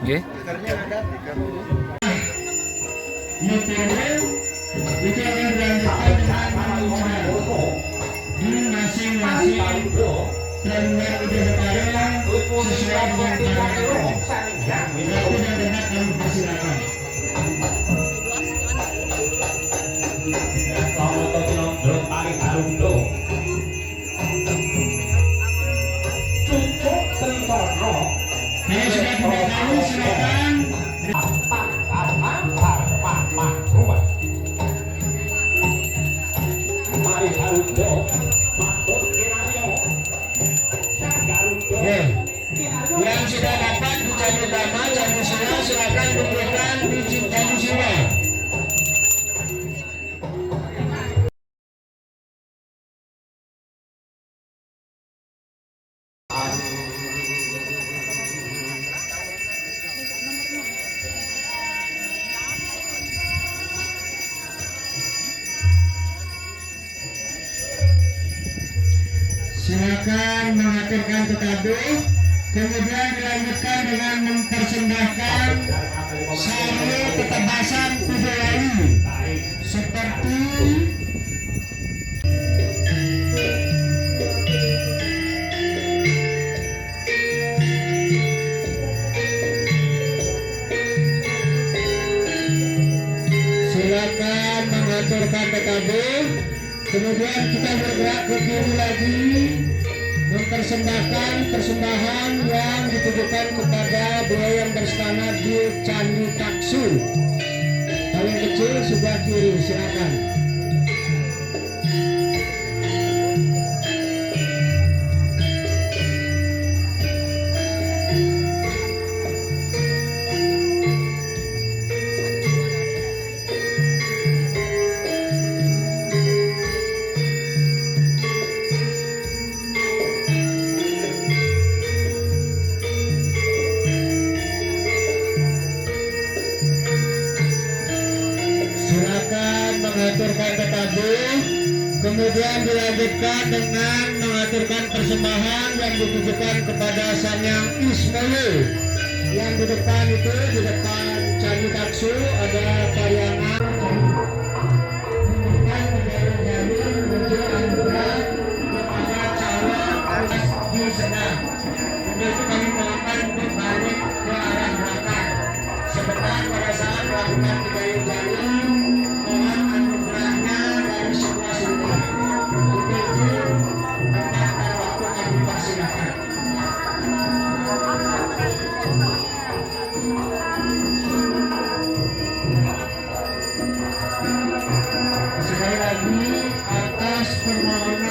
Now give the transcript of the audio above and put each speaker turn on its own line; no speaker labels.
Nggih.
Stikernya ada, stiker.
Itu akan dilanjutkan dengan ini masing-masing terlihat udah sekarang sesuai dengan karakter. Itu yang benar kami persilakan. Kalau sudah tidak tahu silakan. Yang sudah dapat di Candi Dama, Candi Sila, silakan diberikan di Candi Sila. Silakan mengaturkan tetaduh, kemudian dilanjutkan dengan mempersembahkan sari ketebasan Pujawali seperti silakan mengaturkan tetaduh. Kemudian kita bergerak ke kiri lagi, mempersembahkan persembahan yang ditujukan kepada beliau yang berstana di Candi Taksu. Paling kecil sebelah kiri, silakan. Silakan mengaturkan tetaduh, kemudian dilanjutkan dengan mengaturkan persembahan yang ditujukan kepada Sang Hyang Ismail. Yang di depan itu, di depan Candi Taksu ada pariangan memberikan jalur menuju anugerah kepada calon atas di senang. Untuk itu kami mohonkan untuk balik ke arah belakang. Sebentar pada saat melakukan jalur mohon anugerahnya dari semua sumber. Untuk itu tempat dan waktu kami persilakan. Sekali lagi atas permohonan